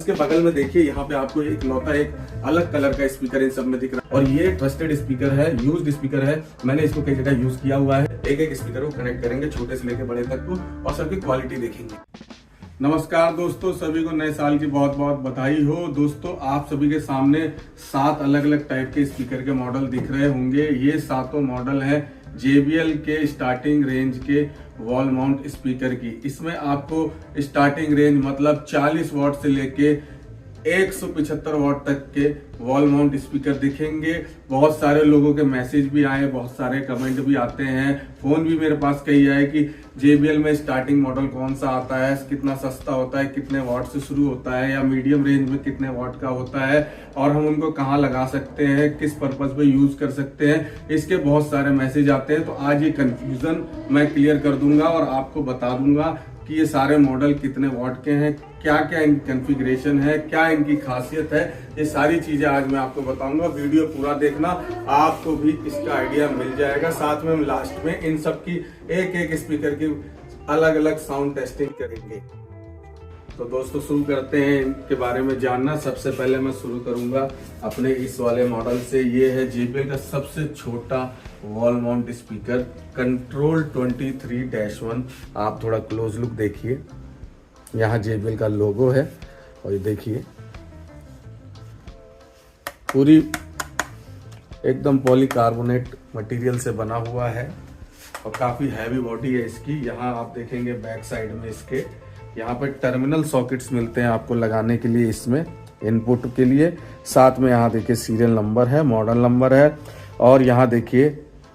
इसके बगल में देखिए यहाँ पे आपको एक लौता एक अलग कलर का स्पीकर इन सब में दिख रहा है और ये ट्रस्टेड स्पीकर है, यूज्ड स्पीकर है। मैंने इसको कई जगह यूज किया हुआ है। एक एक स्पीकर को कनेक्ट करेंगे छोटे से लेकर बड़े तक को और सबकी क्वालिटी देखेंगे। नमस्कार दोस्तों, सभी को नए साल की बहुत बहुत बधाई हो। दोस्तों, आप सभी के सामने 7 अलग अलग टाइप के स्पीकर के मॉडल दिख रहे होंगे। ये 7 मॉडल है JBL के स्टार्टिंग रेंज के वॉल माउंट स्पीकर की। इसमें आपको स्टार्टिंग रेंज मतलब 40 वॉट से लेके 175 वॉट तक के वॉल माउंट स्पीकर दिखेंगे। बहुत सारे लोगों के मैसेज भी आए, बहुत सारे कमेंट भी आते हैं, फोन भी मेरे पास कई आए कि JBL में स्टार्टिंग मॉडल कौन सा आता है, कितना सस्ता होता है, कितने वॉट से शुरू होता है या मीडियम रेंज में कितने वॉट का होता है और हम उनको कहाँ लगा सकते हैं, किस पर्पज पे यूज कर सकते हैं। इसके बहुत सारे मैसेज आते हैं। तो आज ये कंफ्यूजन मैं क्लियर कर दूंगा और आपको बता दूंगा कि ये सारे मॉडल कितने वॉट के हैं, क्या क्या इनकी कॉन्फ़िगरेशन है, क्या इनकी खासियत है। ये सारी चीजें आज मैं आपको बताऊंगा। वीडियो पूरा देखना, आपको भी इसका आइडिया मिल जाएगा। साथ में हम लास्ट में इन सब की एक एक स्पीकर की अलग अलग साउंड टेस्टिंग करेंगे। तो दोस्तों, शुरू करते हैं इनके बारे में जानना। सबसे पहले मैं शुरू करूंगा अपने इस वाले मॉडल से। ये है JBL का सबसे छोटा वॉल माउंट स्पीकर कंट्रोल 23-1। आप थोड़ा क्लोज लुक देखिए, यहाँ JBL का लोगो है और ये देखिए पूरी एकदम पॉलीकार्बोनेट मटेरियल से बना हुआ है और काफी हैवी बॉडी है इसकी। यहाँ आप देखेंगे बैक साइड में इसके यहाँ पे टर्मिनल सॉकेट्स मिलते हैं आपको लगाने के लिए, इसमें इनपुट के लिए। साथ में यहाँ देखिए सीरियल नंबर है, मॉडल नंबर है और यहाँ देखिए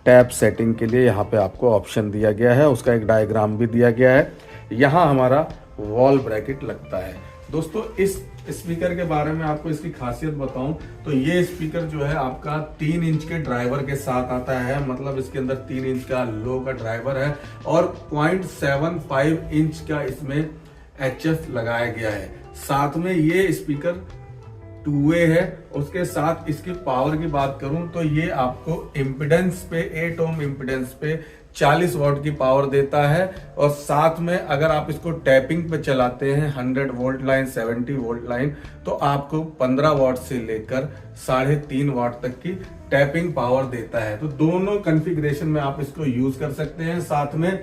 टैप सेटिंग के लिए यहाँ पे आपको ऑप्शन दिया गया है, उसका एक डायग्राम भी दिया गया है। यहाँ हमारा वॉल ब्रैकेट लगता है। दोस्तों, इस स्पीकर के बारे में आपको इसकी खासियत बताऊं तो ये स्पीकर जो है आपका 3 इंच के ड्राइवर के साथ आता है। मतलब इसके अंदर 3 इंच का लो का ड्राइवर है और 0.75 इंच का इसमें HF लगाया गया है। साथ में ये स्पीकर 2-वे है। उसके साथ इसकी पावर की बात करूं तो ये आपको इम्पिडेंस पे 8 ओम इम्पिडेंस पे 40 वॉट की पावर देता है और साथ में अगर आप इसको टैपिंग पे चलाते हैं 100 वोल्ट लाइन, 70 वोल्ट लाइन, तो आपको 15 वॉट से लेकर 3.5 वॉट तक की टैपिंग पावर देता है। तो दोनों कॉन्फ़िगरेशन में आप इसको यूज कर सकते हैं। साथ में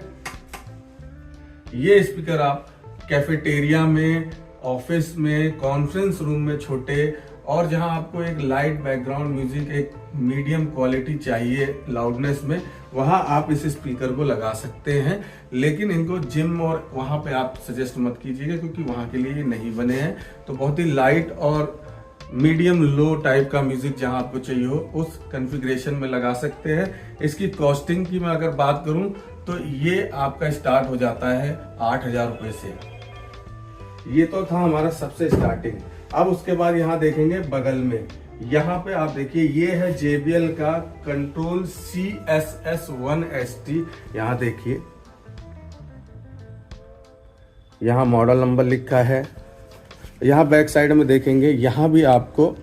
ये स्पीकर आप कैफेटेरिया में, ऑफिस में, कॉन्फ्रेंस रूम में छोटे और जहां आपको एक लाइट बैकग्राउंड म्यूजिक, एक मीडियम क्वालिटी चाहिए लाउडनेस में, वहां आप इस स्पीकर को लगा सकते हैं। लेकिन इनको जिम और वहां पे आप सजेस्ट मत कीजिएगा क्योंकि वहां के लिए ये नहीं बने हैं। तो बहुत ही लाइट और मीडियम लो टाइप का म्यूजिक जहां आपको चाहिए हो उस कॉन्फ़िगरेशन में लगा सकते हैं। इसकी कॉस्टिंग की मैं अगर बात करूं तो ये आपका स्टार्ट हो जाता है 8,000 रुपए से। ये तो था हमारा सबसे स्टार्टिंग। अब उसके बाद यहाँ देखेंगे बगल में, यहाँ पे आप देखिए ये है JBL का कंट्रोल CSS1ST। यहाँ देखिए, यहाँ मॉडल नंबर लिखा है। यहाँ बैक साइड में देखेंगे, यहाँ भी आपको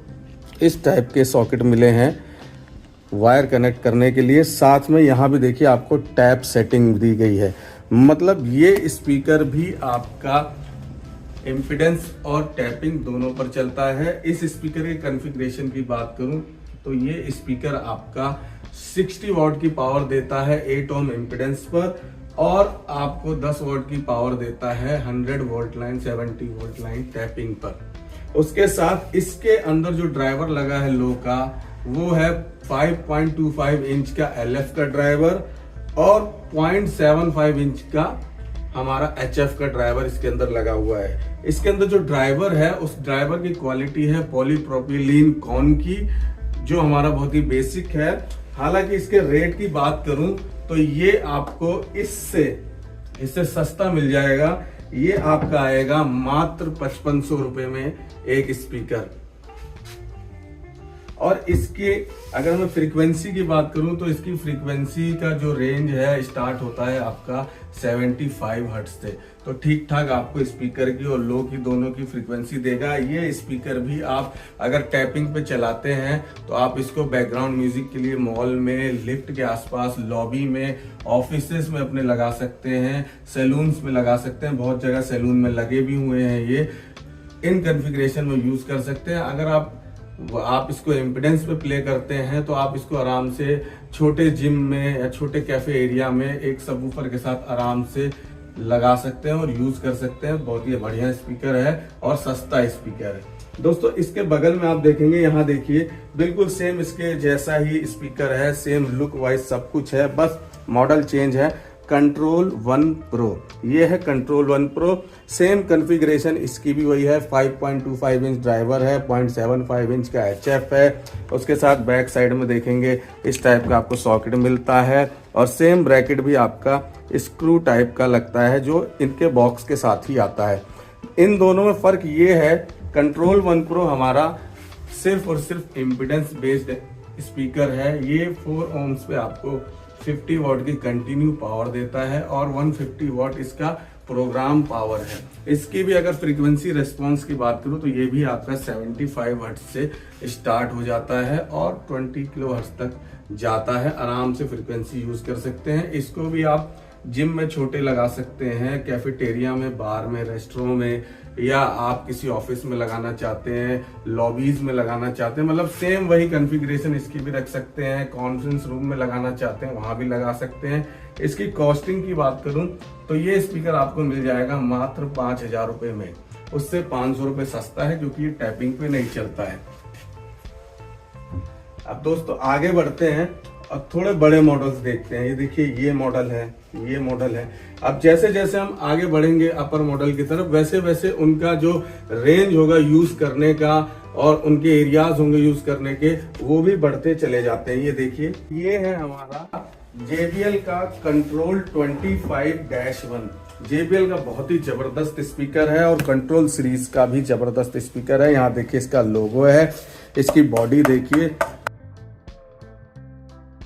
इस टाइप के सॉकेट मिले हैं वायर कनेक्ट करने के लिए। साथ में यहाँ भी देखिए आपको टैप सेटिंग दी गई है। मतलब ये स्पीकर भी आपका इम्पिडेंस और टैपिंग दोनों पर चलता है। इस स्पीकर के कॉन्फ़िगरेशन की बात करूं तो ये स्पीकर आपका 60 वॉट की पावर देता है 8 ओम इम्पिडेंस पर और आपको 10 वॉट की पावर देता है 100 volt line, 70 volt line tapping पर। उसके साथ इसके अंदर जो ड्राइवर लगा है लो का, वो है 5.25 इंच का LF का ड्राइवर और 0.75 इंच का हमारा HF का ड्राइवर इसके अंदर लगा हुआ है। इसके अंदर जो ड्राइवर है उस ड्राइवर की क्वालिटी है पॉलीप्रोपिलीन कॉन की, जो हमारा बहुत ही बेसिक है। हालांकि इसके रेट की बात करूं तो ये आपको इससे सस्ता मिल जाएगा। ये आपका आएगा मात्र 5500 रुपए में एक स्पीकर। और इसके अगर मैं फ्रीक्वेंसी की बात करूं तो इसकी फ्रीक्वेंसी का जो रेंज है स्टार्ट होता है आपका 75 हर्ट्ज से। तो ठीक ठाक आपको स्पीकर की और लो की दोनों की फ्रीक्वेंसी देगा। ये स्पीकर भी आप अगर टैपिंग पे चलाते हैं तो आप इसको बैकग्राउंड म्यूजिक के लिए मॉल में, लिफ्ट के आसपास, लॉबी में, ऑफिसेस में अपने लगा सकते हैं, सैलून्स में लगा सकते हैं। बहुत जगह सैलून में लगे भी हुए हैं ये। इन कॉन्फ़िगरेशन में यूज कर सकते हैं। अगर आप इसको इम्पिडेंस पे प्ले करते हैं तो आप इसको आराम से छोटे जिम में या छोटे कैफे एरिया में एक सबवूफर के साथ आराम से लगा सकते हैं और यूज कर सकते हैं। बहुत ही बढ़िया स्पीकर है और सस्ता स्पीकर है। दोस्तों इसके बगल में आप देखेंगे, यहाँ देखिए बिल्कुल सेम इसके जैसा ही स्पीकर है, सेम लुक वाइज सब कुछ है, बस मॉडल चेंज है। कंट्रोल वन प्रो, ये है control one pro. Same configuration इसकी भी वही है। 5.25 इंच ड्राइवर है, 0.75 इंच का HF है। उसके साथ बैक साइड में देखेंगे इस टाइप का आपको सॉकेट मिलता है और सेम ब्रैकेट भी आपका स्क्रू टाइप का लगता है जो इनके बॉक्स के साथ ही आता है। इन दोनों में फर्क ये है, कंट्रोल वन प्रो हमारा सिर्फ और सिर्फ इम्पिडेंस बेस्ड स्पीकर है। ये 4 ohms पे आपको 50 वॉट की कंटिन्यू पावर देता है और 150 वॉट इसका प्रोग्राम पावर है। इसकी भी अगर फ्रीक्वेंसी रेस्पॉन्स की बात करूं तो ये भी आपका 75 हर्ट्ज से स्टार्ट हो जाता है और 20 किलो हर्ट्ज तक जाता है। आराम से फ्रीक्वेंसी यूज कर सकते हैं। इसको भी आप जिम में छोटे लगा सकते हैं, कैफेटेरिया में, बार में, रेस्टोरेंट में, या आप किसी ऑफिस में लगाना चाहते हैं, लॉबीज में लगाना चाहते हैं, मतलब सेम वही कॉन्फ़िगरेशन इसकी भी रख सकते हैं। कॉन्फ्रेंस रूम में लगाना चाहते हैं वहां भी लगा सकते हैं। इसकी कॉस्टिंग की बात करूं तो ये स्पीकर आपको मिल जाएगा मात्र 5,000 रुपए में। उससे 500 रुपए सस्ता है क्योंकि ये टैपिंग पे नहीं चलता है। अब दोस्तों आगे बढ़ते हैं, अब थोड़े बड़े मॉडल्स देखते हैं। ये देखिए ये मॉडल है, ये मॉडल है। अब जैसे जैसे हम आगे बढ़ेंगे अपर मॉडल की तरफ, वैसे वैसे उनका जो रेंज होगा यूज करने का और उनके एरियाज होंगे यूज करने के, वो भी बढ़ते चले जाते हैं। ये देखिए ये है हमारा JBL का कंट्रोल 25-1। JBL का बहुत ही जबरदस्त स्पीकर है और कंट्रोल सीरीज का भी जबरदस्त स्पीकर है। यहाँ देखिए इसका लोगो है, इसकी बॉडी देखिए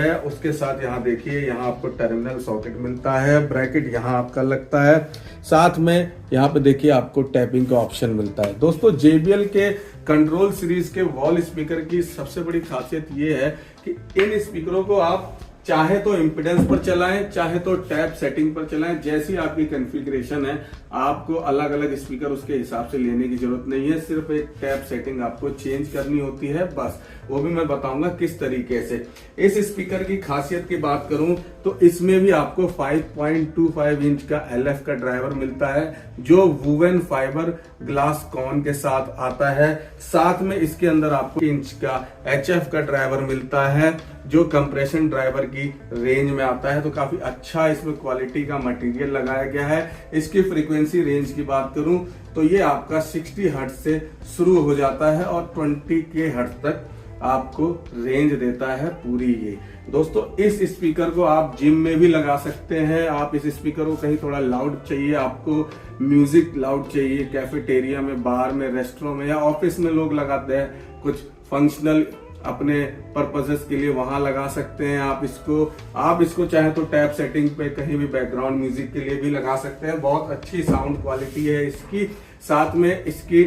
है। उसके साथ यहाँ देखिए, यहाँ आपको टर्मिनल सॉकेट मिलता है, ब्रैकेट यहाँ आपका लगता है, साथ में यहाँ पे देखिए आपको टैपिंग का ऑप्शन मिलता है। दोस्तों JBL के कंट्रोल सीरीज के वॉल स्पीकर की सबसे बड़ी खासियत ये है कि इन स्पीकरों को आप चाहे तो इम्पिडेंस पर चलाएं, चाहे तो टैप सेटिंग पर चलाएं, जैसी आपकी कॉन्फ़िगरेशन है आपको अलग अलग स्पीकर उसके हिसाब से लेने की जरूरत नहीं है। सिर्फ एक टैप सेटिंग आपको चेंज करनी होती है बस, वो भी मैं बताऊंगा किस तरीके से। इस स्पीकर की खासियत की बात करूं तो इसमें भी आपको 5.25 इंच का LF का ड्राइवर मिलता है जो वूवन फाइबर ग्लास कॉन के साथ आता है। साथ में इसके अंदर आपको इंच का HF का ड्राइवर मिलता है जो कंप्रेशन ड्राइवर की रेंज में आता है। तो काफी अच्छा इसमें क्वालिटी का मटेरियल लगाया गया है। इसकी फ्रीक्वेंसी रेंज की बात करूं तो ये आपका 60 हर्ट्ज से शुरू हो जाता है और 20 हर्ट्ज तक आपको रेंज देता है पूरी। ये दोस्तों इस स्पीकर को आप जिम में भी लगा सकते हैं। आप इस स्पीकर को कहीं थोड़ा लाउड चाहिए, आपको म्यूजिक लाउड चाहिए, कैफेटेरिया में, बार में, रेस्टोरेंट में या ऑफिस में लोग लगाते हैं कुछ फंक्शनल अपने पर्पसेस के लिए, वहां लगा सकते हैं आप इसको चाहे तो टैप सेटिंग पे कहीं भी बैकग्राउंड म्यूजिक के लिए भी लगा सकते हैं। बहुत अच्छी साउंड क्वालिटी है इसकी। साथ में इसकी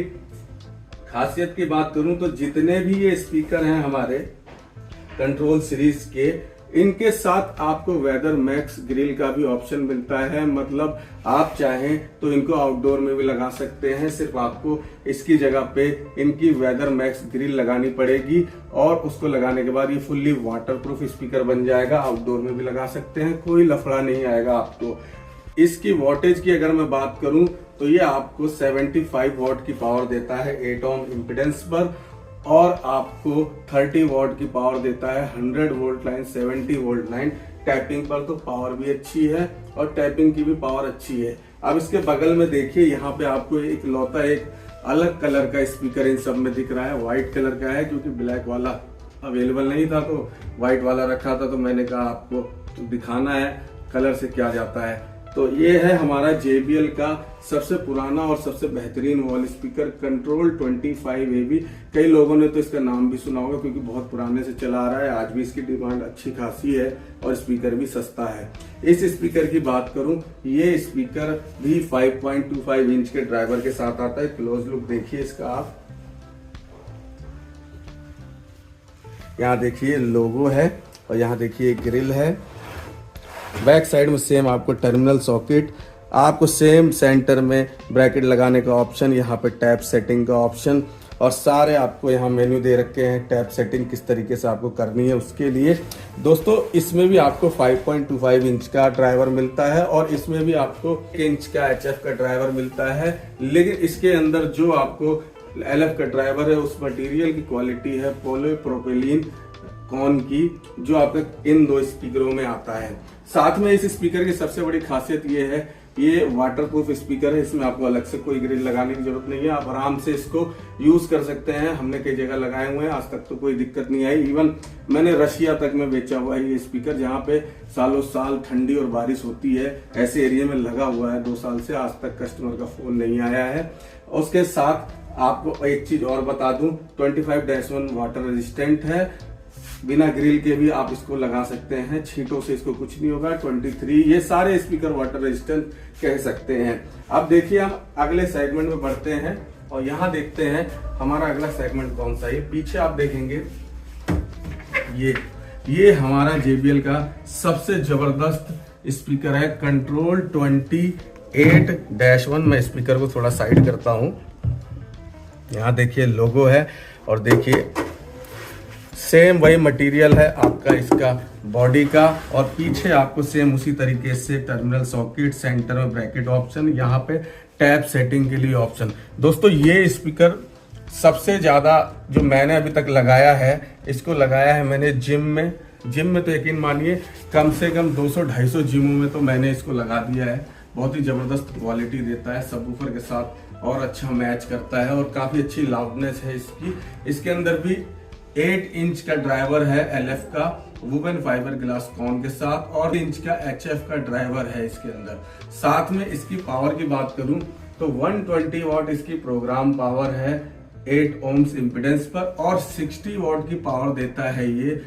खासियत की बात करूं तो जितने भी ये स्पीकर हैं हमारे कंट्रोल सीरीज के, इनके साथ आपको वेदर मैक्स ग्रिल का भी ऑप्शन मिलता है। मतलब आप चाहें तो इनको आउटडोर में भी लगा सकते हैं, सिर्फ आपको इसकी जगह पे इनकी वेदर मैक्स ग्रिल लगानी पड़ेगी और उसको लगाने के बाद ये फुल्ली वाटरप्रूफ स्पीकर बन जाएगा। आउटडोर में भी लगा सकते हैं, कोई लफड़ा नहीं आएगा आपको। इसकी वॉटेज की अगर मैं बात करूं तो ये आपको 75 वॉट की पावर देता है 8 ohm इम्पिडेंस पर और आपको 30 वॉट की पावर देता है 100 volt line, 70 volt line. Tapping पर तो पावर भी अच्छी है और टैपिंग की भी पावर अच्छी है। अब इसके बगल में देखिए, यहाँ पे आपको एक लौता एक अलग कलर का स्पीकर इन सब में दिख रहा है, व्हाइट कलर का है क्योंकि ब्लैक वाला अवेलेबल नहीं था तो व्हाइट वाला रखा था। तो मैंने कहा आपको दिखाना है कलर से क्या जाता है। तो ये है हमारा JBL का सबसे पुराना और सबसे बेहतरीन वॉल स्पीकर कंट्रोल 25AB। कई लोगों ने तो इसका नाम भी सुना होगा क्योंकि बहुत पुराने से चला आ रहा है। आज भी इसकी डिमांड अच्छी खासी है और स्पीकर भी सस्ता है। इस स्पीकर की बात करूं, ये स्पीकर भी 5.25 इंच के ड्राइवर के साथ आता है। क्लोज लुक देखिए इसका आप, यहाँ देखिए लोगो है और यहाँ देखिए ग्रिल है। बैक साइड में सेम आपको टर्मिनल सॉकेट आपको सेम सेंटर में ब्रैकेट लगाने का ऑप्शन, यहाँ पे टैप सेटिंग का ऑप्शन, और सारे आपको यहाँ मेन्यू दे रखे हैं। टैप सेटिंग किस तरीके से आपको करनी है उसके लिए। दोस्तों इसमें भी आपको 5.25 इंच का ड्राइवर मिलता है और इसमें भी आपको 1 इंच का HF का ड्राइवर मिलता है। लेकिन इसके अंदर जो आपको LF का ड्राइवर है उस मटेरियल की क्वालिटी है पॉलीप्रोपिलीन कॉन की, जो आपके इन 2 स्पीकरों में आता है। साथ में इस स्पीकर की सबसे बड़ी खासियत ये है, ये वाटरप्रूफ स्पीकर है। इसमें आपको अलग से कोई ग्रिल लगाने की जरूरत नहीं है, आप आराम से इसको यूज कर सकते हैं। हमने कई जगह लगाए हुए हैं, आज तक तो कोई दिक्कत नहीं आई। इवन मैंने रशिया तक में बेचा हुआ है ये स्पीकर, जहाँ पे सालों साल ठंडी और बारिश होती है, ऐसे एरिया में लगा हुआ है 2 साल से। आज तक कस्टमर का फोन नहीं आया है। उसके साथ आपको एक चीज और बता दूं, 25-1 वाटर रेजिस्टेंट है। बिना ग्रिल के भी आप इसको लगा सकते हैं, छींटों से इसको कुछ नहीं होगा। 23 ये सारे स्पीकर वाटर रेजिस्टेंट कह सकते हैं। अब देखिए हम अगले सेगमेंट में बढ़ते हैं और यहाँ देखते हैं हमारा अगला सेगमेंट कौन सा है। पीछे आप देखेंगे ये हमारा JBL का सबसे जबरदस्त स्पीकर है, कंट्रोल 28-1। मैं स्पीकर को थोड़ा साइड करता हूं। यहाँ देखिए लोगो है और देखिए सेम वही मटेरियल है आपका इसका बॉडी का, और पीछे आपको सेम उसी तरीके से टर्मिनल सॉकेट, सेंटर में ब्रैकेट ऑप्शन, यहाँ पे टैप सेटिंग के लिए ऑप्शन। दोस्तों ये स्पीकर सबसे ज्यादा जो मैंने अभी तक लगाया है, इसको लगाया है मैंने जिम में तो यकीन मानिए कम से कम 200-250 जिमों में तो मैंने इसको लगा दिया है। बहुत ही जबरदस्त क्वालिटी देता है, सबवूफर के साथ और अच्छा मैच करता है और काफी अच्छी लाउडनेस है इसकी। इसके अंदर भी 8 इंच का ड्राइवर है LF का वुवन फाइबर ग्लास कॉन के साथ, और 1 इंच का HF का ड्राइवर है इसके अंदर। साथ में इसकी पावर की बात करूं तो 120 वॉट इसकी प्रोग्राम पावर है 8 ohms इम्पीडेंस पर, और 60 वॉट की पावर देता है ये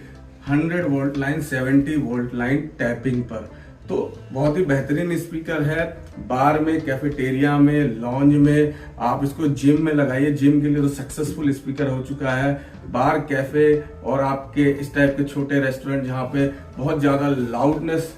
100 volt line 70 volt line tapping पर। तो बहुत ही बेहतरीन स्पीकर है। बार में, कैफेटेरिया में, लॉन्ज में, आप इसको जिम में लगाइए। जिम के लिए तो सक्सेसफुल स्पीकर हो चुका है। बार, कैफे और आपके इस टाइप के छोटे रेस्टोरेंट जहाँ पे बहुत ज्यादा लाउडनेस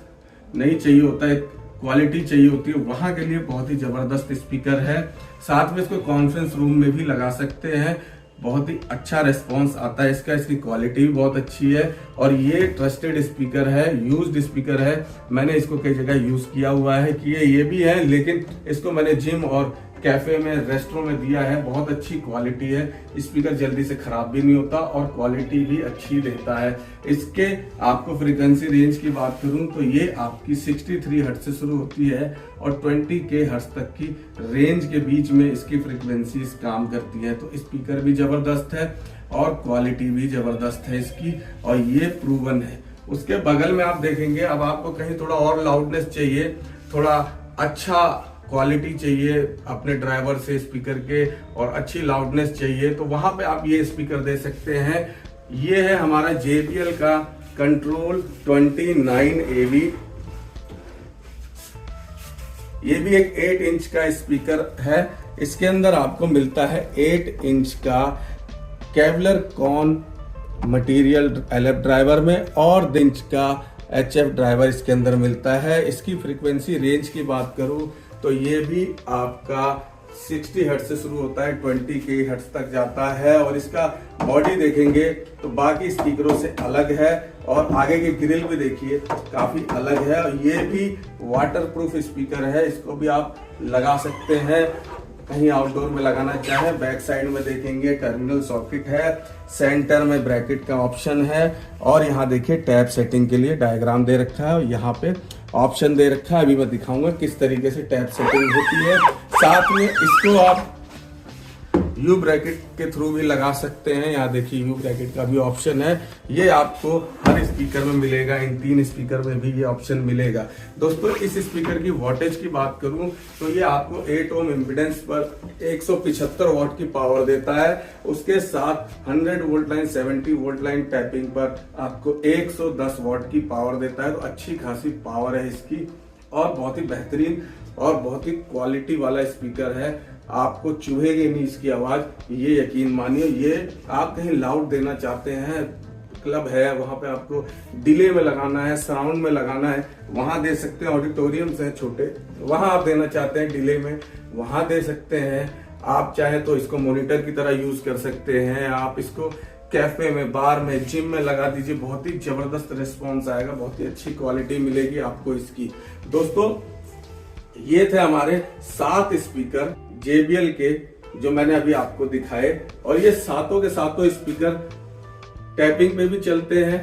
नहीं चाहिए होता है, क्वालिटी चाहिए होती है, वहां के लिए बहुत ही जबरदस्त स्पीकर है। साथ में इसको कॉन्फ्रेंस रूम में भी लगा सकते हैं, बहुत ही अच्छा रिस्पॉन्स आता है इसका। इसकी क्वालिटी भी बहुत अच्छी है और ये ट्रस्टेड स्पीकर है, यूज्ड स्पीकर है। मैंने इसको कई जगह यूज किया हुआ है कि ये भी है, लेकिन इसको मैंने जिम और कैफे में, रेस्टोरेंट में दिया है। बहुत अच्छी क्वालिटी है, स्पीकर जल्दी से खराब भी नहीं होता और क्वालिटी भी अच्छी देता है। इसके आपको फ्रीक्वेंसी रेंज की बात करूं तो ये आपकी 63 हर्ट्ज से शुरू होती है और 20K हर्ट्ज तक की रेंज के बीच में इसकी फ्रीक्वेंसीज काम करती है। तो स्पीकर भी जबरदस्त है और क्वालिटी भी जबरदस्त है इसकी, और ये प्रूवन है। उसके बगल में आप देखेंगे, अब आपको कहीं थोड़ा और लाउडनेस चाहिए, थोड़ा अच्छा क्वालिटी चाहिए अपने ड्राइवर से स्पीकर के और अच्छी लाउडनेस चाहिए, तो वहां पे आप ये स्पीकर दे सकते हैं। ये है हमारा JBL का कंट्रोल 29AV। ये भी एक 8 इंच का स्पीकर है। इसके अंदर आपको मिलता है 8 इंच का kevlar cone material LF driver में और 2 इंच का HF ड्राइवर इसके अंदर मिलता है। इसकी फ्रीक्वेंसी रेंज की बात करूं तो ये भी आपका 60 हर्ट्ज से शुरू होता है, 20K हर्ट्ज तक जाता है, और इसका बॉडी देखेंगे तो बाकी स्पीकरों से अलग है और आगे की ग्रिल भी देखिए काफी अलग है। और ये भी वाटरप्रूफ स्पीकर है, इसको भी आप लगा सकते हैं कहीं आउटडोर में लगाना चाहे। बैक साइड में देखेंगे टर्मिनल सॉकेट है, सेंटर में ब्रैकेट का ऑप्शन है, और यहाँ देखिए टैप सेटिंग के लिए डायग्राम दे रखा है और यहाँ पे ऑप्शन दे रखा है। अभी मैं दिखाऊंगा किस तरीके से टैप सेटिंग होती है। साथ में इसको आप यू ब्रैकेट के थ्रू भी लगा सकते हैं। यहाँ देखिए यू ब्रैकेट का भी ऑप्शन है, ये आपको हर स्पीकर में मिलेगा, इन 3 स्पीकर में भी ये ऑप्शन मिलेगा। दोस्तों इस स्पीकर की वॉटेज की बात करूं तो ये आपको 8 ओम इम्पीडेंस पर 175 वॉट की पावर देता है। उसके साथ 100 volt line 70 volt line tapping पर आपको 110 वॉट की पावर देता है। तो अच्छी खासी पावर है इसकी और बहुत ही बेहतरीन और बहुत ही क्वालिटी वाला स्पीकर है। आपको चुभेगी नहीं इसकी आवाज, ये यकीन मानिए। ये आप कहीं लाउड देना चाहते हैं, क्लब है, वहां पे आपको डिले में लगाना है, साउंड में लगाना है, वहां दे सकते हैं। ऑडिटोरियम्स हैं छोटे, वहां आप देना चाहते हैं डिले में, वहां दे सकते हैं। आप चाहे तो इसको मॉनिटर की तरह यूज कर सकते हैं। आप इसको कैफे में, बार में, जिम में लगा दीजिए, बहुत ही जबरदस्त रिस्पॉन्स आएगा, बहुत ही अच्छी क्वालिटी मिलेगी आपको इसकी। दोस्तों ये थे हमारे 7 स्पीकर JBL के जो मैंने अभी आपको दिखाए, और ये सातों के सातों स्पीकर टैपिंग पे भी चलते हैं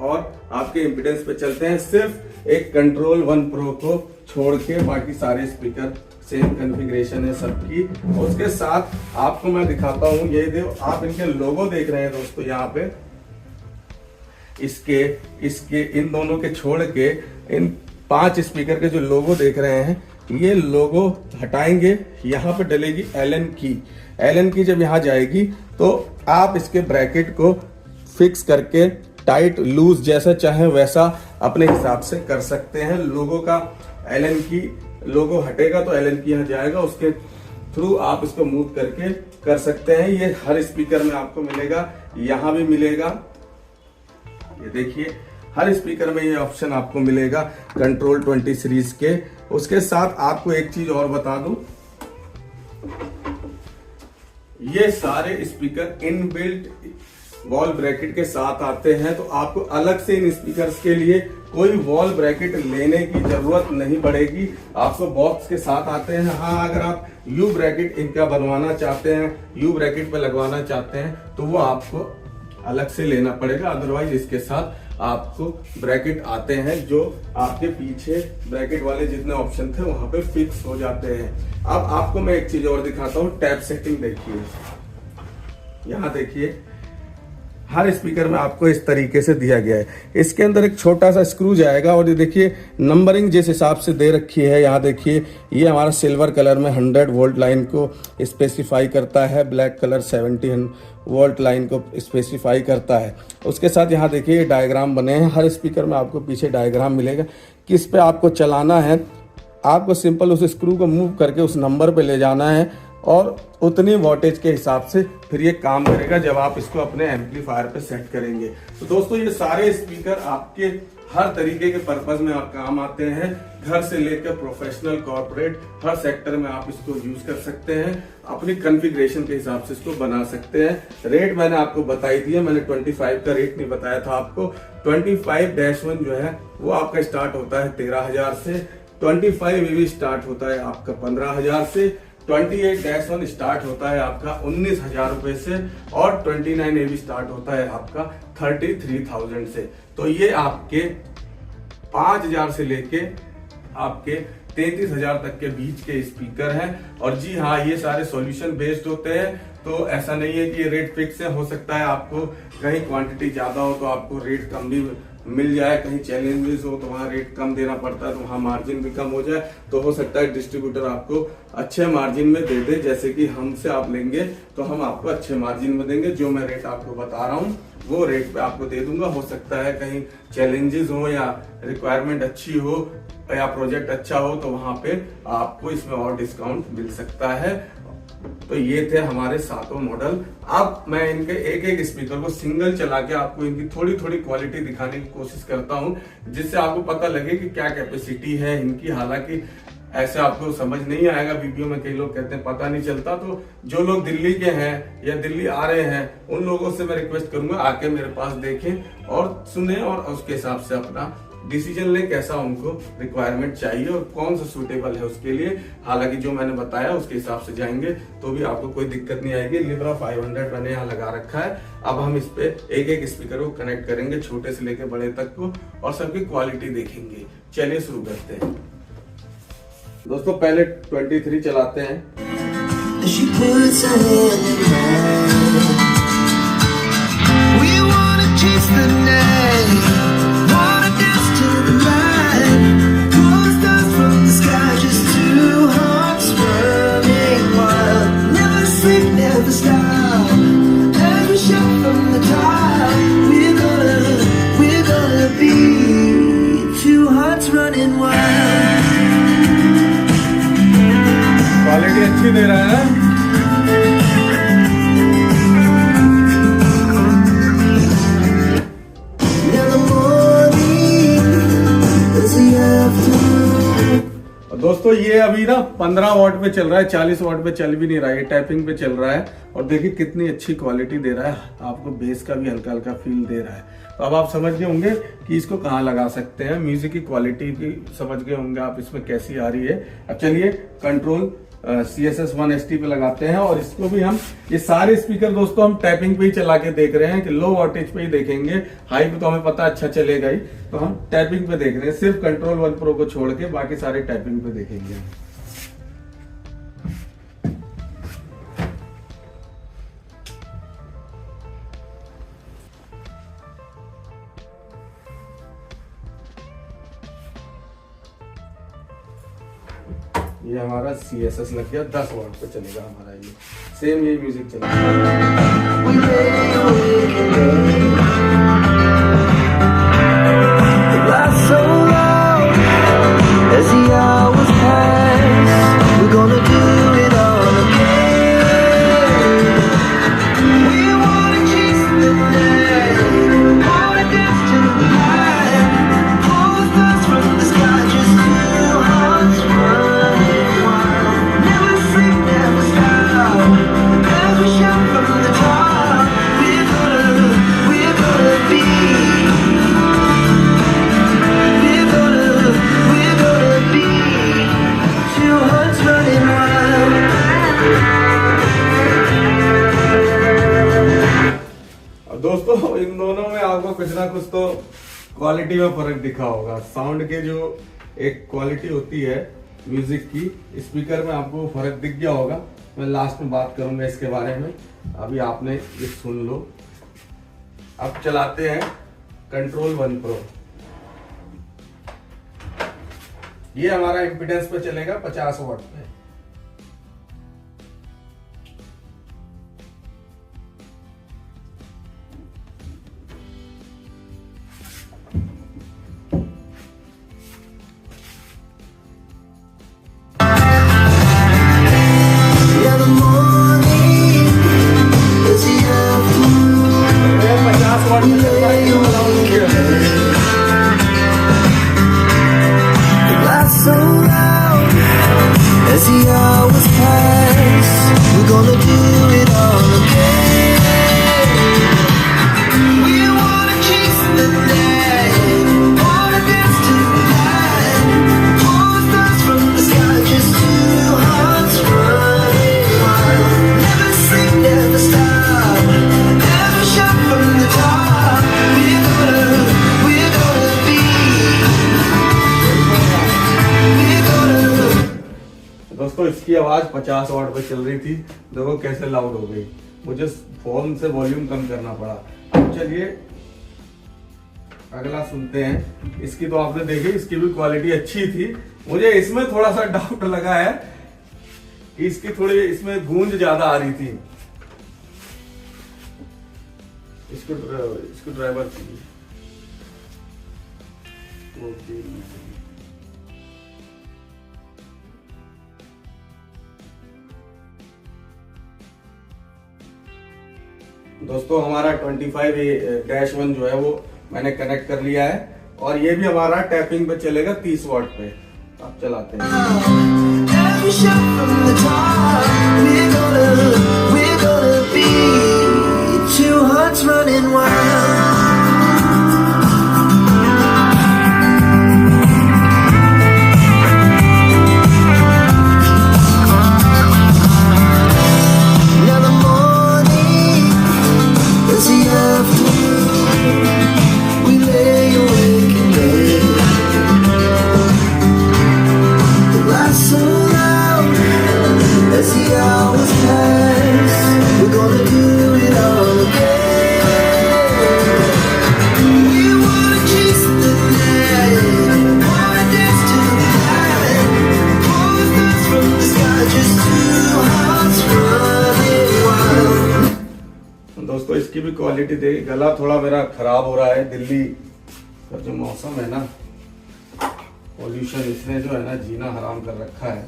और आपके इम्पीडेंस पे चलते हैं। सिर्फ एक कंट्रोल 1 प्रो को छोड़ के बाकी सारे स्पीकर सेम कॉन्फ़िगरेशन है सबकी। और उसके साथ आपको मैं दिखाता हूं, ये देखो आप इनके लोगो देख रहे हैं दोस्तों, यहाँ पे इसके इन दोनों के छोड़ के इन 5 स्पीकर के जो लोगो देख रहे हैं, ये लोगो हटाएंगे, यहाँ पे डलेगी एलन की जब यहाँ जाएगी तो आप इसके ब्रैकेट को फिक्स करके टाइट लूज जैसा चाहे वैसा अपने हिसाब से कर सकते हैं। लोगो का एलन की लोगो हटेगा तो एलन की यहाँ जाएगा, उसके थ्रू आप इसको मूव करके कर सकते हैं। ये हर स्पीकर में आपको मिलेगा, यहाँ भी मिलेगा। ये देखिए हर स्पीकर में ये ऑप्शन आपको मिलेगा कंट्रोल 20 सीरीज के। उसके साथ आपको एक चीज और बता दूं, ये सारे स्पीकर इनबिल्ट वॉल ब्रैकेट के साथ आते हैं, तो आपको अलग से इन स्पीकर्स के लिए कोई वॉल ब्रैकेट लेने की जरूरत नहीं पड़ेगी, आपको बॉक्स के साथ आते हैं। हाँ, अगर आप यू ब्रैकेट इनका बनवाना चाहते हैं, यू ब्रैकेट पे लगवाना चाहते हैं, तो वो आपको अलग से लेना पड़ेगा। अदरवाइज इसके साथ आपको ब्रैकेट आते हैं जो आपके पीछे ब्रैकेट वाले जितने ऑप्शन थे वहां पे फिक्स हो जाते हैं। अब आपको मैं एक चीज और दिखाता हूँ, टैप सेटिंग देखिए, यहाँ देखिए हर स्पीकर में आपको इस तरीके से दिया गया है। इसके अंदर एक छोटा सा स्क्रू जाएगा और ये देखिए नंबरिंग जिस हिसाब से दे रखी है, यहाँ देखिए ये हमारा सिल्वर कलर में 100 वोल्ट लाइन को स्पेसिफाई करता है, ब्लैक कलर 70 वोल्ट लाइन को स्पेसिफाई करता है। उसके साथ यहाँ देखिए ये डायग्राम बने हैं, हर स्पीकर में आपको पीछे डायग्राम मिलेगा, किस पे आपको चलाना है। आपको सिंपल उस स्क्रू को मूव करके उस नंबर पे ले जाना है और उतनी वोल्टेज के हिसाब से फिर ये काम करेगा जब आप इसको अपने एम्पलीफायर पे सेट करेंगे। तो दोस्तों ये सारे स्पीकर आपके हर तरीके के पर्पज में आप काम आते हैं, घर से लेकर प्रोफेशनल, कॉर्पोरेट, हर सेक्टर में आप इसको यूज कर सकते हैं, अपनी कॉन्फ़िगरेशन के हिसाब से इसको बना सकते हैं। रेट मैंने आपको बताई दिया, मैंने 25 का रेट नहीं बताया था आपको। 25-1 जो है वो आपका स्टार्ट होता है 13,000 से, 25 स्टार्ट होता है आपका 15,000 से, 28-1 स्टार्ट होता है आपका 19,000 रुपए से, और 29 स्टार्ट होता है आपका 33,000 से। तो ये आपके 5,000 से लेके आपके 33,000 तक के बीच के स्पीकर हैं। और जी हाँ, ये सारे सॉल्यूशन बेस्ड होते हैं, तो ऐसा नहीं है कि ये रेट फिक्स है। हो सकता है आपको कहीं क्वांटिटी ज्यादा हो तो आपको रेट कम भी मिल जाए, कहीं चैलेंजेस हो तो वहाँ रेट कम देना पड़ता है, तो वहाँ मार्जिन भी कम हो जाए। तो हो सकता है डिस्ट्रीब्यूटर आपको अच्छे मार्जिन में दे दे, जैसे कि हमसे आप लेंगे तो हम आपको अच्छे मार्जिन में देंगे। जो मैं रेट आपको बता रहा हूँ वो रेट पे आपको दे दूंगा। हो सकता है कहीं चैलेंजेस हो या रिक्वायरमेंट अच्छी हो या प्रोजेक्ट अच्छा हो तो वहां पे आपको इसमें और डिस्काउंट मिल सकता है। तो ये थे हमारे 7 मॉडल। अब मैं इनके एक एक स्पीकर को सिंगल चला के आपको इनकी थोड़ी थोड़ी क्वालिटी दिखाने की कोशिश करता हूं, जिससे आपको पता लगे कि क्या कैपेसिटी है इनकी। हालांकि ऐसे आपको समझ नहीं आएगा वीडियो में, कई लोग कहते हैं पता नहीं चलता। तो जो लोग दिल्ली के हैं या दिल्ली आ रहे हैं उन लोगों से मैं रिक्वेस्ट करूंगा आके मेरे पास देखें और सुने और उसके हिसाब से अपना डिसीजन ले, कैसा उनको रिक्वायरमेंट चाहिए और कौन सा सूटेबल है उसके लिए। हालांकि जो मैंने बताया उसके हिसाब से जाएंगे तो भी आपको कोई दिक्कत नहीं आएगी। लिब्रा 500 मैंने यहाँ लगा रखा है। अब हम इस पे एक एक स्पीकर को कनेक्ट करेंगे, छोटे से लेके बड़े तक को, और सबकी क्वालिटी देखेंगे। चलिए शुरू करते हैं। दोस्तों पहले 23 चलाते हैं। क्वालिटी अच्छी दे रहा है। दोस्तों ये अभी ना 15 वॉट पे चल रहा है, 40 वॉट पे चल भी नहीं रहा है, टैपिंग पे चल रहा है। और देखिए कितनी अच्छी क्वालिटी दे रहा है, आपको बेस का भी हल्का हल्का फील दे रहा है। तो अब आप समझ गए होंगे कि इसको कहाँ लगा सकते हैं, म्यूजिक की क्वालिटी की समझ गए होंगे आप इसमें कैसी आ रही है। अब चलिए कंट्रोल CSS 1ST पे लगाते हैं और इसको भी हम, ये सारे स्पीकर दोस्तों हम टैपिंग पे ही चला के देख रहे हैं कि लो वोल्टेज पे ही देखेंगे, हाई पे तो हमें पता अच्छा चलेगा ही, तो हम टैपिंग पे देख रहे हैं। सिर्फ कंट्रोल 1 प्रो को छोड़ के बाकी सारे टैपिंग पे देखेंगे। ये हमारा CSS लग गया, 10 वॉट पे चलेगा हमारा, ये सेम ये म्यूजिक चलेगा। दोस्तों इन दोनों में आपको कुछ ना कुछ तो क्वालिटी में फर्क दिखा होगा। साउंड के जो एक क्वालिटी होती है म्यूजिक की, स्पीकर में आपको फर्क दिख गया होगा। मैं लास्ट में बात करूंगा इसके बारे में, अभी आपने ये सुन लो। अब चलाते हैं कंट्रोल 1 प्रो। ये हमारा इम्पीडेंस पे चलेगा 50 वॉट पे। दोस्तों इसकी आवाज 50 वॉट पे चल रही थी, देखो कैसे लाउड हो गई। मुझे फोन से वॉल्यूम कम करना पड़ा। अब चलिए अगला सुनते हैं। इसकी तो आपने देखी, इसकी भी क्वालिटी अच्छी थी। मुझे इसमें थोड़ा सा डाउट लगा है कि इसकी थोड़ी इसमें गूंज ज्यादा आ रही थी। इसको ड्राइवर चाहिए। दोस्तों हमारा 25-1 जो है वो मैंने कनेक्ट कर लिया है और ये भी हमारा टैपिंग पे चलेगा 30 वॉट पे। आप चलाते हैं। दोस्तों इसकी भी क्वालिटी देखिए। गला थोड़ा मेरा खराब हो रहा है, दिल्ली का जो मौसम है ना, पॉल्यूशन, इसने जो है ना जीना हराम कर रखा है।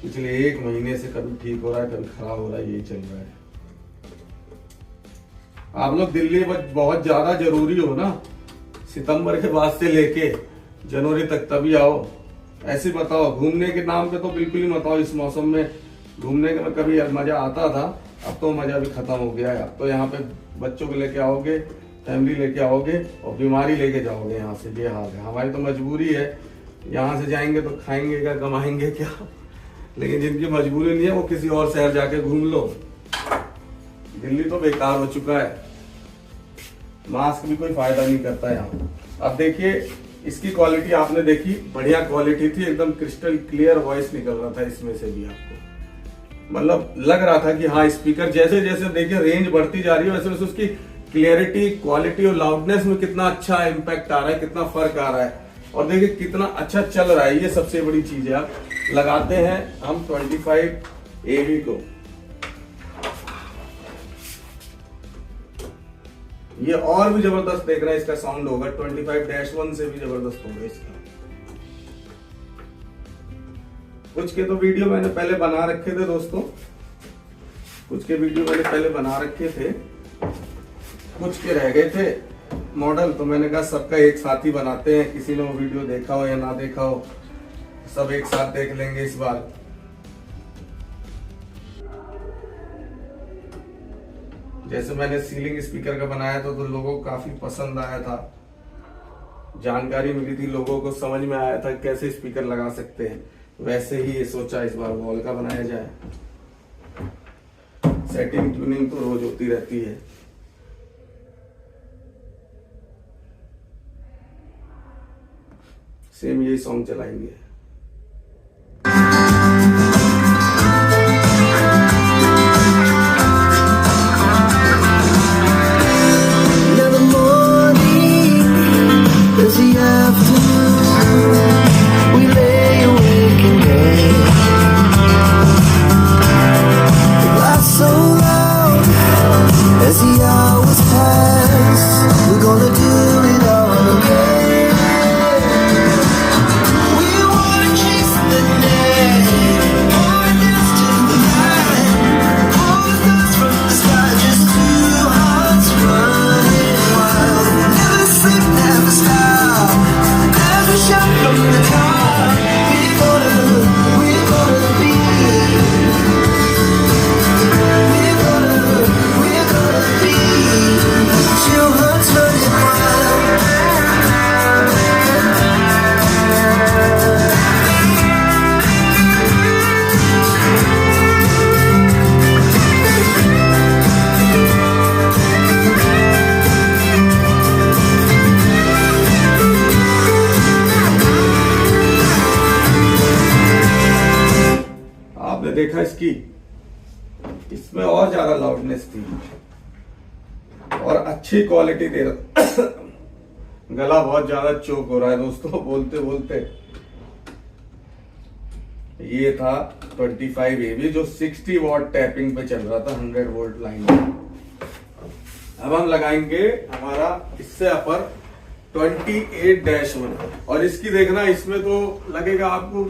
पिछले 1 महीने से कभी ठीक हो रहा है कभी खराब हो रहा है, यही चल रहा है। आप लोग दिल्ली में बहुत ज्यादा जरूरी हो ना, सितंबर के बाद से लेके जनवरी तक तभी आओ, ऐसे बताओ, घूमने के नाम पे तो बिल्कुल ही मत आओ। इस मौसम में घूमने का कभी मजा आता था, अब तो मजा भी खत्म हो गया है। अब तो यहाँ पे बच्चों को लेके आओगे, फैमिली लेके आओगे और बीमारी लेके जाओगे यहाँ से। ये हाल है, हमारी तो मजबूरी है। यहाँ से जाएंगे तो खाएंगे क्या, कमाएंगे क्या, लेकिन जिनकी मजबूरी नहीं है वो किसी और शहर जाके घूम लो। दिल्ली तो बेकार हो चुका है, मास्क भी कोई फायदा नहीं करता यहाँ। अब देखिए इसकी क्वालिटी आपने देखी, बढ़िया क्वालिटी थी, एकदम क्रिस्टल क्लियर वॉइस निकल रहा था इसमें से भी। आपको मतलब लग रहा था कि हाँ स्पीकर जैसे जैसे देखिए रेंज बढ़ती जा रही है वैसे वैसे उसकी क्लियरिटी, क्वालिटी और लाउडनेस में कितना अच्छा इम्पैक्ट आ रहा है, कितना फर्क आ रहा है। और देखिए कितना अच्छा चल रहा है, ये सबसे बड़ी चीज है। आप लगाते हैं हम 25 AV को, ये और भी जबरदस्त देख रहा है इसका साउंड होगा, 25-1 से भी जबरदस्त होगा इसका। कुछ के तो वीडियो मैंने पहले बना रखे थे दोस्तों, कुछ के वीडियो मैंने पहले बना रखे थे, कुछ के रह गए थे मॉडल, तो मैंने कहा सबका एक साथ ही बनाते हैं। किसी ने वो वीडियो देखा हो या ना देखा हो, सब एक साथ देख लेंगे इस बार। जैसे मैंने सीलिंग स्पीकर का बनाया था तो लोगों को काफी पसंद आया था, जानकारी मिली थी लोगों को, समझ में आया था कैसे स्पीकर लगा सकते हैं। वैसे ही ये सोचा इस बार वॉल का बनाया जाए। सेटिंग ट्यूनिंग तो रोज होती रहती है। सेम यही सॉन्ग चलाएंगे। देखा इसमें और ज्यादा लाउडनेस थी और अच्छी क्वालिटी दे रहा। गला बहुत ज्यादा चोक हो रहा है दोस्तों बोलते बोलते। ये था 25 AV जो 60 वॉट टैपिंग पे चल रहा था 100 वोल्ट लाइन में। अब हम लगाएंगे हमारा इससे अपर 28-1 और इसकी देखना, इसमें तो लगेगा आपको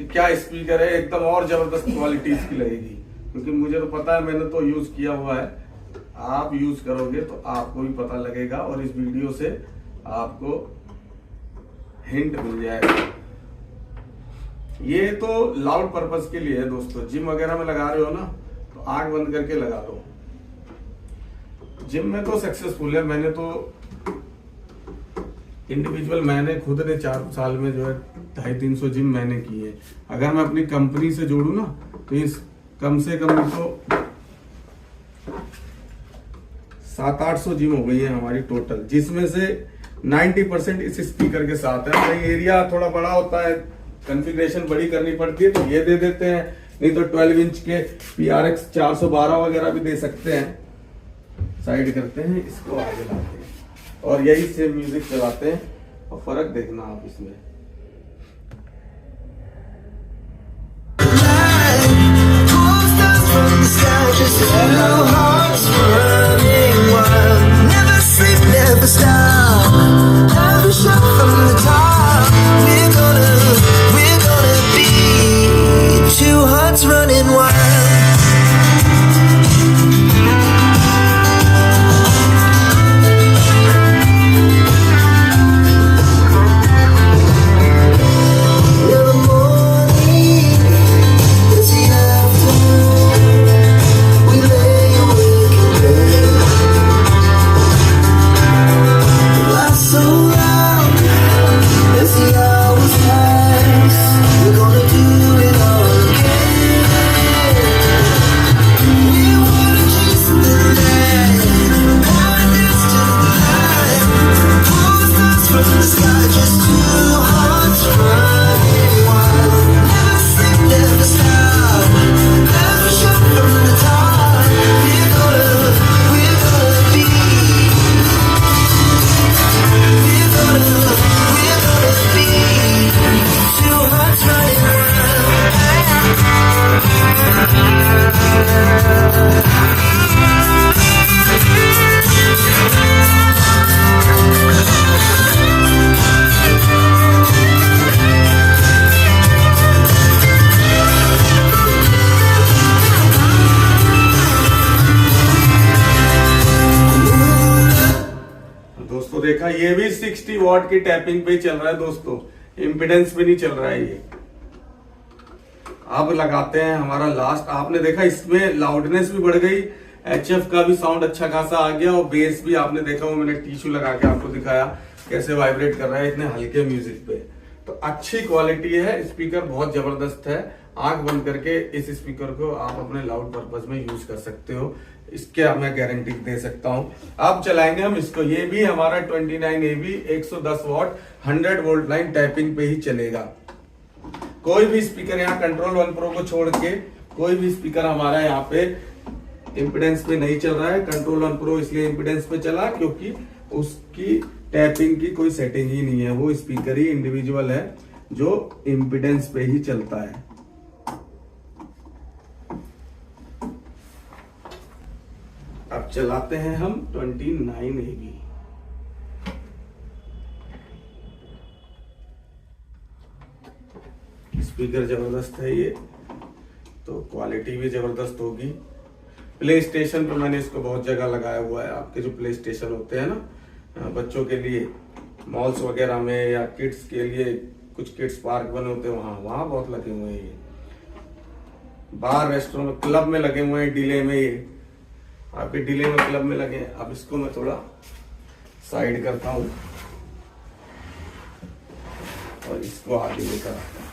क्या स्पीकर है, एकदम और जबरदस्त क्वालिटी इसकी लगेगी, क्योंकि मुझे तो पता है, मैंने तो यूज किया हुआ है। आप यूज करोगे तो आपको भी पता लगेगा और इस वीडियो से आपको हिंट मिल जाएगा। ये तो लाउड पर्पस के लिए है दोस्तों। जिम वगैरह में लगा रहे हो ना तो आंख बंद करके लगा लो। जिम में तो सक्सेसफुल है। मैंने तो इंडिविजुअल, मैंने खुद ने 4 साल में जो है 250-300 जिम मैंने किए। अगर मैं अपनी कंपनी से जोड़ू ना तो इस कम से कम तो 700-800 जिम हो गई है हमारी टोटल, जिसमें से 90% इस स्पीकर के साथ है। भाई एरिया थोड़ा बड़ा होता है, कॉन्फ़िगरेशन बड़ी करनी पड़ती है तो ये दे देते हैं, नहीं तो 12 इंच के PRX 412 वगैरह भी दे सकते हैं। साइड करते हैं, इसको आगे लाते हैं और यही सेम म्यूजिक चलाते हैं और फर्क देखना आप इसमें। इसको देखा, ये भी 60 वॉट की टैपिंग पे ही चल रहा है दोस्तों, इम्पीडेंस पे नहीं चल रहा है ये। अब लगाते हैं हमारा लास्ट। आपने देखा इसमें लाउडनेस भी बढ़ गई, HF का भी साउंड अच्छा खासा आ गया, और बेस भी आपने देखा, वो मैंने टिश्यू लगा के आपको दिखाया कैसे वाइब्रेट कर रहा है इतने हल्के म्यूजिक पे। तो अच्छी क्वालिटी है, स्पीकर बहुत जबरदस्त है। आंख बंद करके इस स्पीकर को आप अपने लाउड पर्पज में यूज कर सकते हो, इसके मैं गारंटी दे सकता हूं। अब चलाएंगे हम इसको, ये भी हमारा 29 AB 110 what 100 volt line tapping पे ही चलेगा। कोई भी स्पीकर यहाँ कंट्रोल 1 प्रो को छोड़ के कोई भी स्पीकर हमारा यहाँ पे इम्पीडेंस पे नहीं चल रहा है। कंट्रोल 1 प्रो इसलिए इम्पीडेंस पे चला क्योंकि उसकी टैपिंग की कोई सेटिंग ही नहीं है, वो स्पीकर ही इंडिविजुअल है जो इम्पीडेंस पे ही चलता है। अब चलाते हैं हम 29 AB। स्पीकर जबरदस्त है ये, तो क्वालिटी भी जबरदस्त होगी। प्ले स्टेशन पे मैंने इसको बहुत जगह लगाया हुआ है। आपके जो प्ले स्टेशन होते हैं ना बच्चों के लिए, मॉल्स वगैरह में, या किड्स के लिए कुछ किड्स पार्क बने होते हैं वहां बहुत लगे हुए हैं ये। बार रेस्टोरेंट क्लब में लगे हुए हैं, डीले में, ये आपके डीले में क्लब में लगे। अब इसको मैं थोड़ा साइड करता हूं और इसको आगे लेकर आता हूं।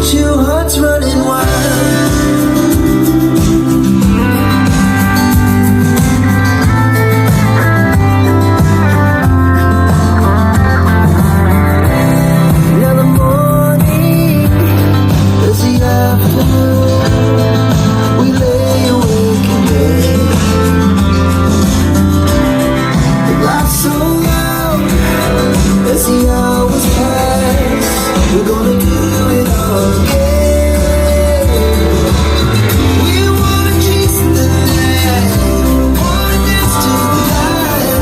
Two hearts running wild. Now the morning is the afternoon. We lay awake in bed. The lights so loud as the hours pass. We're gonna do it all again. We wanna chase the night, wanna dance to the light.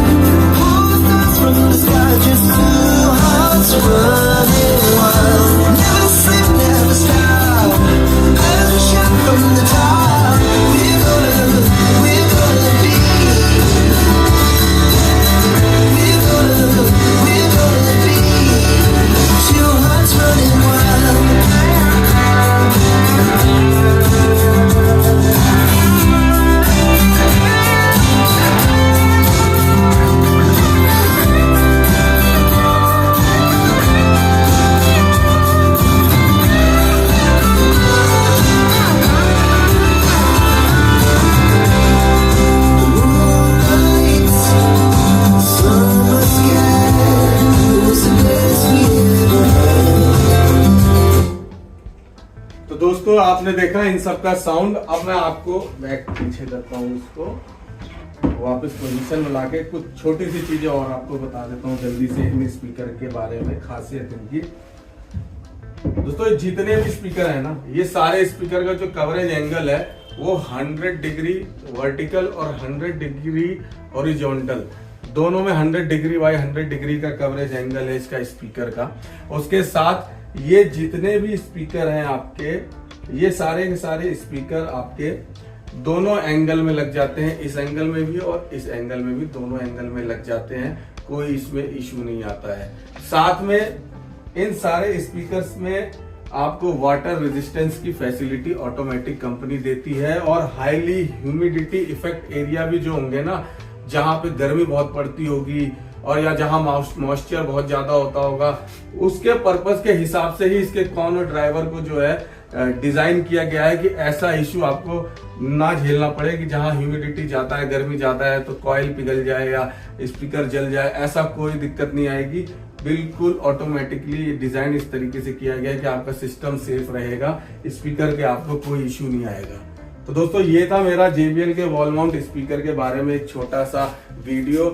Pull the stars from the sky, just two hearts running wild. Never sleep, never stop, as we shout from the top. We're gonna be, we're gonna be two hearts running wild. तो दोस्तों आपने देखा इन सब का sound. अब मैं आपको back पीछे करता हूँ, इसको वापस पोजीशन में लाके कुछ छोटी सी चीजें और आपको बता देता हूँ जल्दी से इन स्पीकर के बारे में, खासियत इनकी। दोस्तों जितने भी स्पीकर है ना, ये सारे स्पीकर का जो कवरेज एंगल है वो 100 डिग्री वर्टिकल और 100 डिग्री हॉरिजॉन्टल, दोनों में 100 डिग्री बाई 100 डिग्री का कवरेज एंगल है इसका स्पीकर का। उसके साथ ये जितने भी स्पीकर हैं आपके, ये सारे के सारे स्पीकर आपके दोनों एंगल में लग जाते हैं, इस एंगल में भी और इस एंगल में भी, दोनों एंगल में लग जाते हैं, कोई इसमें इशू नहीं आता है। साथ में इन सारे स्पीकर्स में आपको वाटर रेजिस्टेंस की फैसिलिटी ऑटोमेटिक कंपनी देती है, और हाईली ह्यूमिडिटी इफेक्ट एरिया भी जो होंगे ना, जहां पे गर्मी बहुत पड़ती होगी और या जहां मॉइस्चर बहुत ज्यादा होता होगा, उसके पर्पस के हिसाब से ही इसके कॉर्नर ड्राइवर को जो है डिजाइन किया गया है कि ऐसा इश्यू आपको ना झेलना पड़े कि जहां ह्यूमिडिटी ज्यादा है, गर्मी ज्यादा है तो कॉइल पिघल जाए या स्पीकर जल जाए, ऐसा कोई दिक्कत नहीं आएगी। बिल्कुल ऑटोमेटिकली डिजाइन इस तरीके से किया गया है कि आपका सिस्टम सेफ रहेगा, स्पीकर के आपको कोई इश्यू नहीं आएगा। तो दोस्तों ये था मेरा JBL के वॉल माउंट स्पीकर के बारे में एक छोटा सा वीडियो,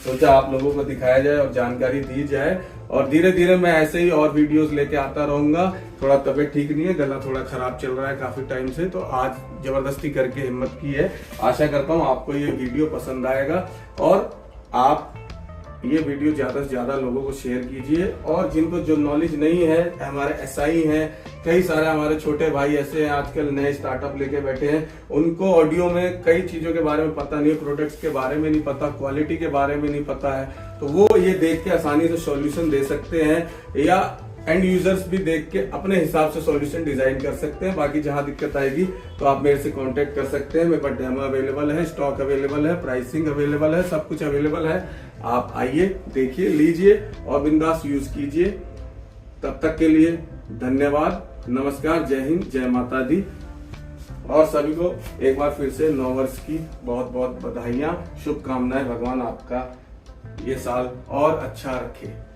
सोचा आप लोगों को दिखाया जाए और जानकारी दी जाए, और धीरे धीरे मैं ऐसे ही और वीडियोस लेके आता रहूंगा। थोड़ा तबीयत ठीक नहीं है, गला थोड़ा खराब चल रहा है काफी टाइम से, तो आज जबरदस्ती करके हिम्मत की है। आशा करता हूँ आपको ये वीडियो पसंद आएगा और आप ये वीडियो ज्यादा से ज्यादा लोगों को शेयर कीजिए। और जिनको जो नॉलेज नहीं है, हमारे एसआई हैं, कई सारे हमारे छोटे भाई ऐसे हैं आजकल नए स्टार्टअप लेके बैठे हैं, उनको ऑडियो में कई चीजों के बारे में पता नहीं है, प्रोडक्ट्स के बारे में नहीं पता, क्वालिटी के बारे में नहीं पता है, तो वो ये देख के आसानी से सॉल्यूशन दे सकते हैं, या एंड यूजर्स भी देख के अपने हिसाब से सॉल्यूशन डिजाइन कर सकते हैं। बाकी जहां दिक्कत आएगी तो आप मेरे से कांटेक्ट कर सकते हैं। मेरे पास डेमो अवेलेबल है, स्टॉक अवेलेबल है, प्राइसिंग अवेलेबल है, सब कुछ अवेलेबल है। आप आइए, देखिए, लीजिए और बिंदास यूज कीजिए। तब तक के लिए धन्यवाद, नमस्कार, जय हिंद, जय माता दी। और सभी को एक बार फिर से नव वर्ष की बहुत बहुत बधाइयां, शुभकामनाएं। भगवान आपका ये साल और अच्छा रखे।